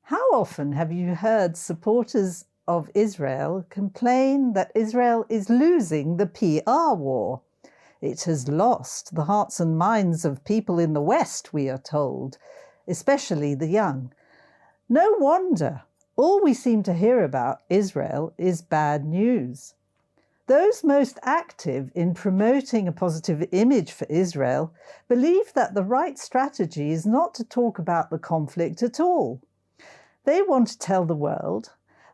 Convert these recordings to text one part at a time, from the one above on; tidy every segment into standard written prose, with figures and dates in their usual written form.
How often have you heard supporters of Israel complain that Israel is losing the PR war? It has lost the hearts and minds of people in the West, we are told, especially the young. No wonder. All we seem to hear about Israel is bad news. Those most active in promoting a positive image for Israel believe that the right strategy is not to talk about the conflict at all. They want to tell the world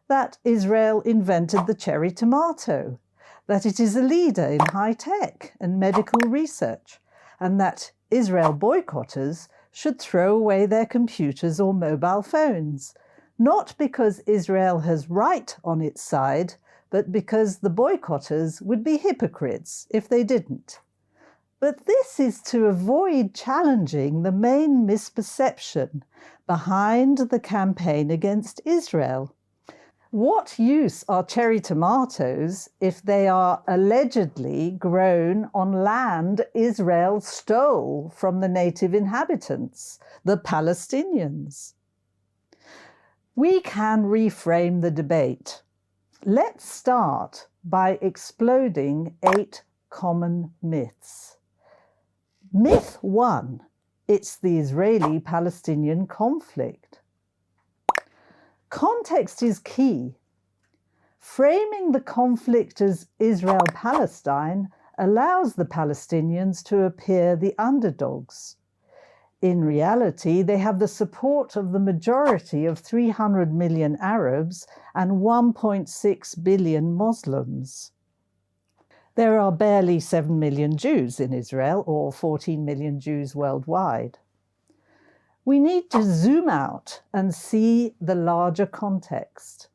that Israel invented the cherry tomato, that it is a leader in high-tech and medical research, and that Israel boycotters should throw away their computers or mobile phones, not because Israel has right on its side, but because the boycotters would be hypocrites if they didn't. But this is to avoid challenging the main misperception behind the campaign against Israel. What use are cherry tomatoes if they are allegedly grown on land Israel stole from the native inhabitants, the Palestinians? We can reframe the debate. Let's start by exploding 8 common myths. Myth 1, it's the Israeli-Palestinian conflict. Context is key. Framing the conflict as Israel-Palestine allows the Palestinians to appear the underdogs. In reality, they have the support of the majority of 300 million Arabs and 1.6 billion Muslims. There are barely 7 million Jews in Israel, or 14 million Jews worldwide. We need to zoom out and see the larger context.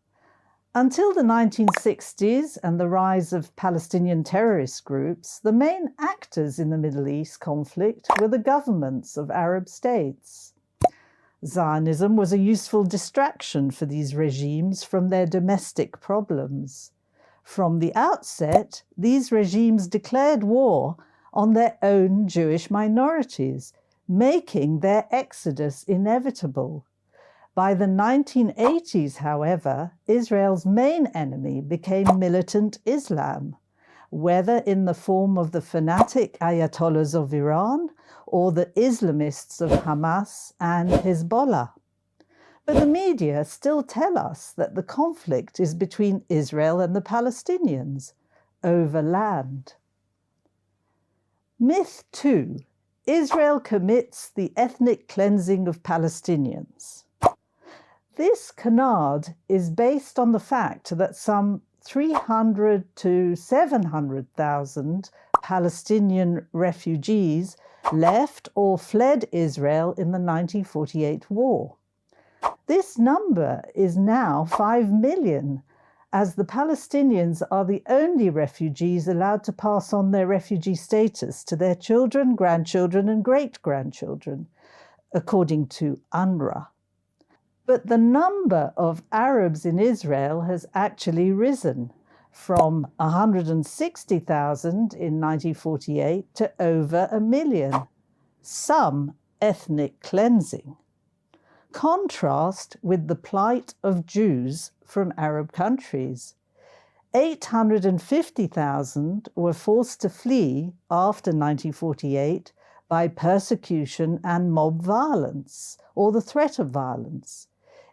Until the 1960s and the rise of Palestinian terrorist groups, the main actors in the Middle East conflict were the governments of Arab states. Zionism was a useful distraction for these regimes from their domestic problems. From the outset, these regimes declared war on their own Jewish minorities, making their exodus inevitable. By the 1980s, however, Israel's main enemy became militant Islam, whether in the form of the fanatic Ayatollahs of Iran or the Islamists of Hamas and Hezbollah. But the media still tell us that the conflict is between Israel and the Palestinians over land. Myth 2. Israel commits the ethnic cleansing of Palestinians. This canard is based on the fact that some 300 to 700,000 Palestinian refugees left or fled Israel in the 1948 war. This number is now 5 million, as the Palestinians are the only refugees allowed to pass on their refugee status to their children, grandchildren, and great-grandchildren, according to UNRWA. But the number of Arabs in Israel has actually risen from 160,000 in 1948 to over 1 million. Some ethnic cleansing. Contrast with the plight of Jews from Arab countries. 850,000 were forced to flee after 1948 by persecution and mob violence, or the threat of violence.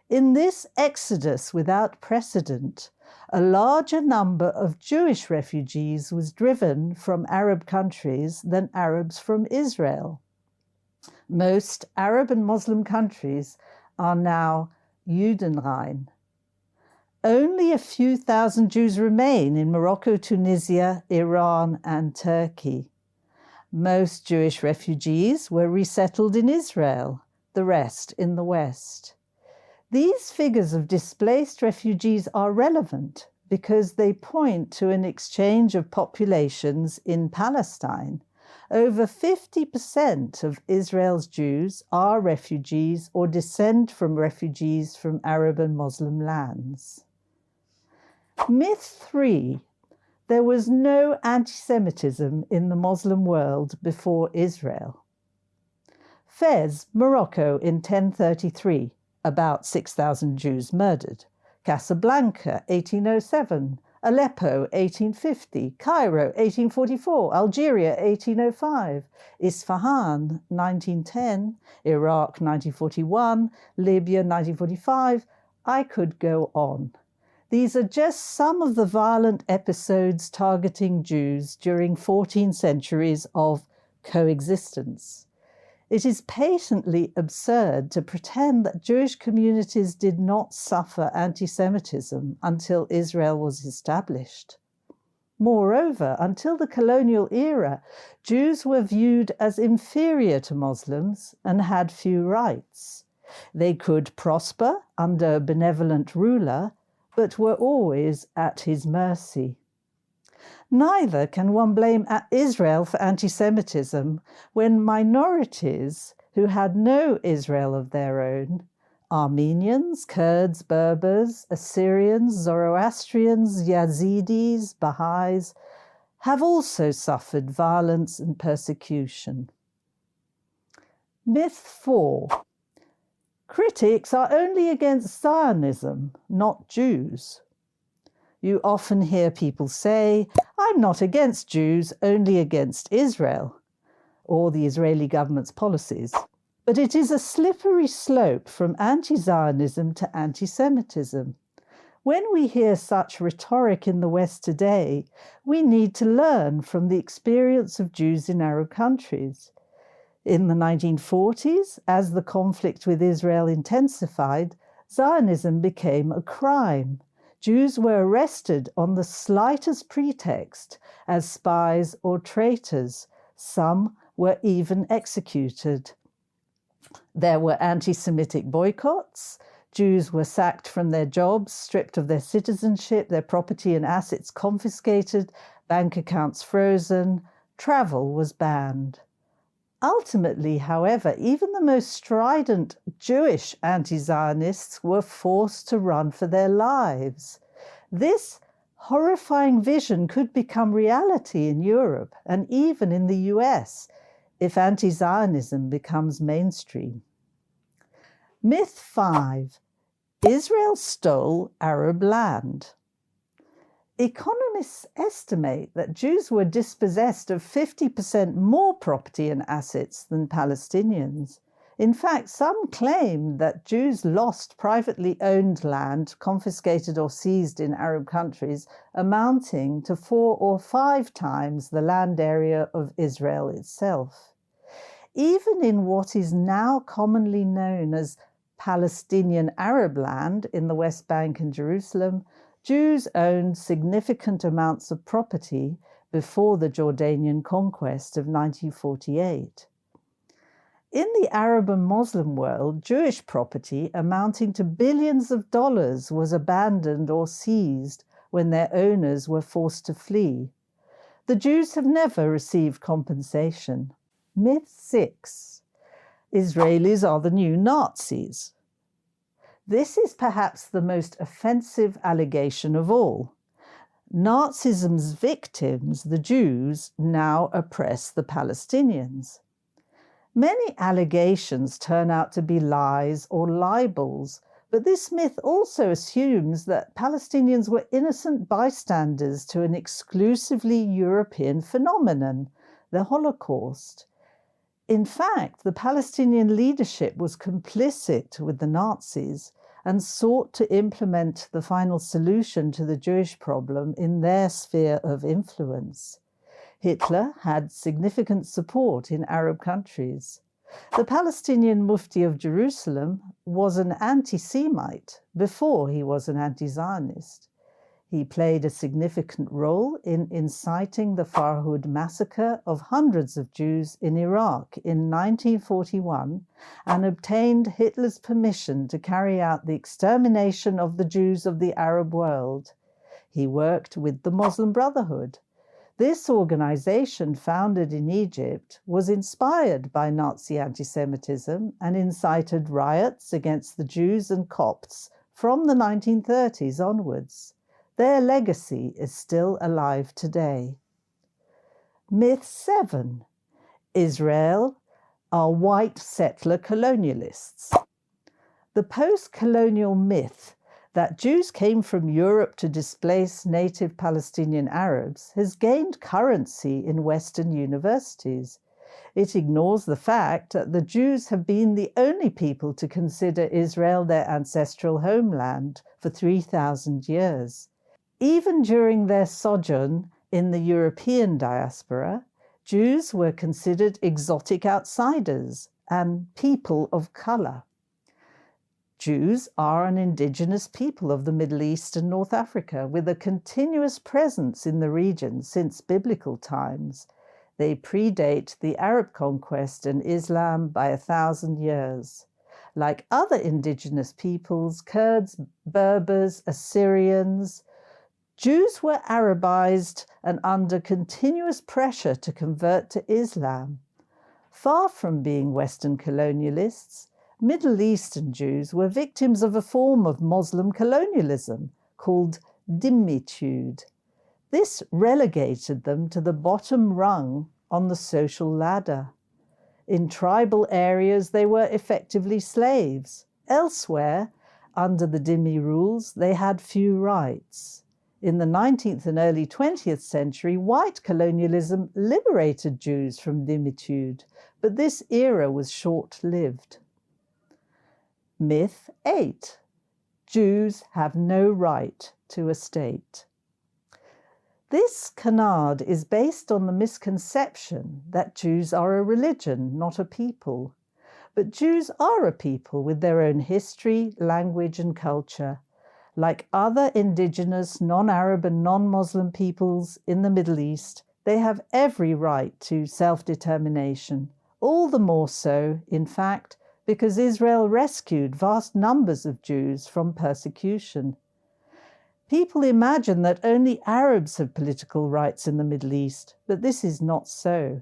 In this exodus without precedent, a larger number of Jewish refugees was driven from Arab countries than Arabs from Israel. Most Arab and Muslim countries are now Judenrein. Only a few thousand Jews remain in Morocco, Tunisia, Iran, and Turkey. Most Jewish refugees were resettled in Israel, the rest in the West. These figures of displaced refugees are relevant because they point to an exchange of populations in Palestine. Over 50% of Israel's Jews are refugees or descend from refugees from Arab and Muslim lands. Myth 3. There was no anti-Semitism in the Muslim world before Israel. Fez, Morocco in 1033. about 6,000 Jews murdered. Casablanca, 1807. Aleppo, 1850. Cairo, 1844. Algeria, 1805. Isfahan, 1910. Iraq, 1941. Libya, 1945. I could go on. These are just some of the violent episodes targeting Jews during 14 centuries of coexistence. It is patently absurd to pretend that Jewish communities did not suffer anti-Semitism until Israel was established. Moreover, until the colonial era, Jews were viewed as inferior to Muslims and had few rights. They could prosper under a benevolent ruler, but were always at his mercy. Neither can one blame Israel for anti-Semitism when minorities who had no Israel of their own, Armenians, Kurds, Berbers, Assyrians, Zoroastrians, Yazidis, Baha'is, have also suffered violence and persecution. Myth 4. Critics are only against Zionism, not Jews. You often hear people say, I'm not against Jews, only against Israel, or the Israeli government's policies. But it is a slippery slope from anti-Zionism to anti-Semitism. When we hear such rhetoric in the West today, we need to learn from the experience of Jews in Arab countries. In the 1940s, as the conflict with Israel intensified, Zionism became a crime. Jews were arrested on the slightest pretext as spies or traitors. Some were even executed. There were anti-Semitic boycotts. Jews were sacked from their jobs, stripped of their citizenship, their property and assets confiscated, bank accounts frozen. Travel was banned. Ultimately, however, even the most strident Jewish anti-Zionists were forced to run for their lives. This horrifying vision could become reality in Europe and even in the US if anti-Zionism becomes mainstream. Myth 5. Israel stole Arab land. Economists estimate that Jews were dispossessed of 50% more property and assets than Palestinians. In fact, some claim that Jews lost privately owned land confiscated or seized in Arab countries, amounting to 4 or 5 times the land area of Israel itself. Even in what is now commonly known as Palestinian Arab land in the West Bank and Jerusalem, Jews owned significant amounts of property before the Jordanian conquest of 1948. In the Arab and Muslim world, Jewish property amounting to billions of dollars was abandoned or seized when their owners were forced to flee. The Jews have never received compensation. Myth 6. Israelis are the new Nazis. This is perhaps the most offensive allegation of all. Nazism's victims, the Jews, now oppress the Palestinians. Many allegations turn out to be lies or libels, but this myth also assumes that Palestinians were innocent bystanders to an exclusively European phenomenon, the Holocaust. In fact, the Palestinian leadership was complicit with the Nazis and sought to implement the final solution to the Jewish problem in their sphere of influence. Hitler had significant support in Arab countries. The Palestinian Mufti of Jerusalem was an anti-Semite before he was an anti-Zionist. He played a significant role in inciting the Farhud massacre of hundreds of Jews in Iraq in 1941 and obtained Hitler's permission to carry out the extermination of the Jews of the Arab world. He worked with the Muslim Brotherhood. This organization, founded in Egypt, was inspired by Nazi anti-Semitism and incited riots against the Jews and Copts from the 1930s onwards. Their legacy is still alive today. Myth 7. Israel are white settler colonialists. The post-colonial myth that Jews came from Europe to displace native Palestinian Arabs has gained currency in Western universities. It ignores the fact that the Jews have been the only people to consider Israel their ancestral homeland for 3,000 years. Even during their sojourn in the European diaspora, Jews were considered exotic outsiders and people of color. Jews are an indigenous people of the Middle East and North Africa with a continuous presence in the region since biblical times. They predate the Arab conquest and Islam by 1,000 years. Like other indigenous peoples, Kurds, Berbers, Assyrians, Jews were Arabized and under continuous pressure to convert to Islam. Far from being Western colonialists, Middle Eastern Jews were victims of a form of Muslim colonialism called dhimmitude. This relegated them to the bottom rung on the social ladder. In tribal areas, they were effectively slaves. Elsewhere, under the dhimmi rules, they had few rights. In the 19th and early 20th century, white colonialism liberated Jews from dhimmitude, but this era was short-lived. Myth 8. Jews have no right to a state. This canard is based on the misconception that Jews are a religion, not a people. But Jews are a people with their own history, language, and culture. Like other indigenous, non-Arab and non-Muslim peoples in the Middle East, they have every right to self-determination, all the more so, in fact, because Israel rescued vast numbers of Jews from persecution. People imagine that only Arabs have political rights in the Middle East, but this is not so.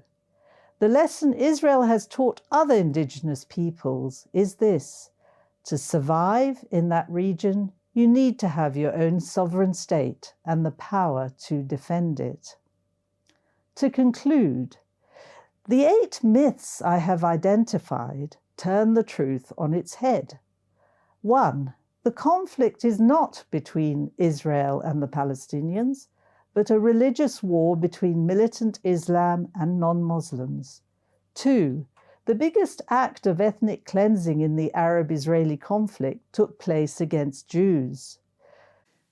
The lesson Israel has taught other indigenous peoples is this: to survive in that region, you need to have your own sovereign state and the power to defend it. To conclude, the 8 myths I have identified turn the truth on its head. 1. The conflict is not between Israel and the Palestinians, but a religious war between militant Islam and non-Muslims. 2. The biggest act of ethnic cleansing in the Arab-Israeli conflict took place against Jews.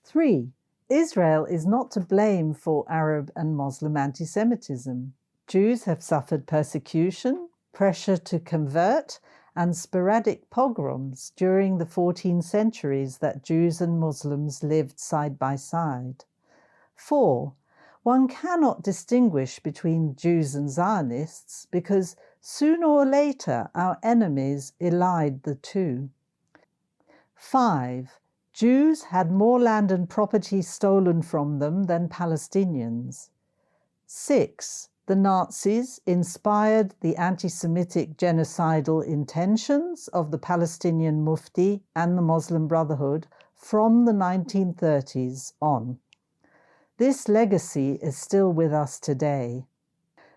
3. Israel is not to blame for Arab and Muslim antisemitism. Jews have suffered persecution, pressure to convert, and sporadic pogroms during the 14 centuries that Jews and Muslims lived side by side. 4. One cannot distinguish between Jews and Zionists because sooner or later our enemies elide the two. 5. Jews had more land and property stolen from them than Palestinians. 6. The Nazis inspired the anti-Semitic genocidal intentions of the Palestinian Mufti and the Muslim Brotherhood from the 1930s on. This legacy is still with us today.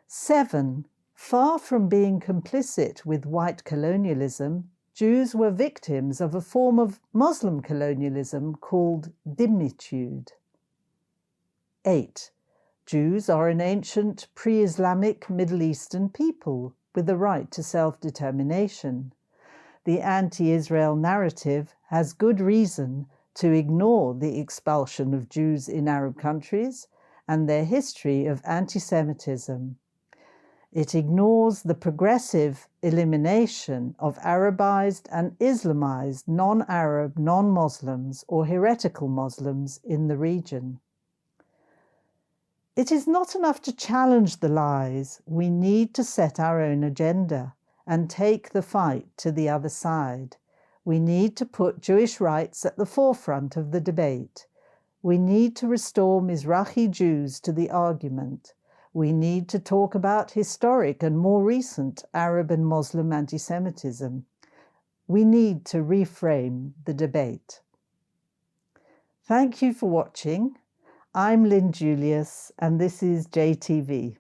7. Far from being complicit with white colonialism, Jews were victims of a form of Muslim colonialism called dhimmitude. 8. Jews are an ancient pre-Islamic Middle Eastern people with the right to self-determination. The anti-Israel narrative has good reason to ignore the expulsion of Jews in Arab countries and their history of anti-Semitism. It ignores the progressive elimination of Arabized and Islamized non-Arab, non-Muslims or heretical Muslims in the region. It is not enough to challenge the lies. We need to set our own agenda and take the fight to the other side. We need to put Jewish rights at the forefront of the debate. We need to restore Mizrahi Jews to the argument. We need to talk about historic and more recent Arab and Muslim anti-Semitism. We need to reframe the debate. Thank you for watching. I'm Lynn Julius, and this is JTV.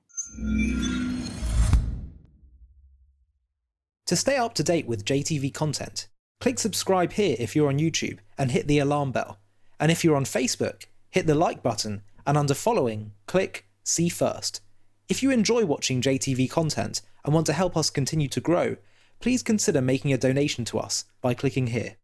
To stay up to date with JTV content, Click subscribe here if you're on YouTube and hit the alarm bell. And if you're on Facebook, hit the like button and under following, click see first. If you enjoy watching JTV content and want to help us continue to grow, please consider making a donation to us by clicking here.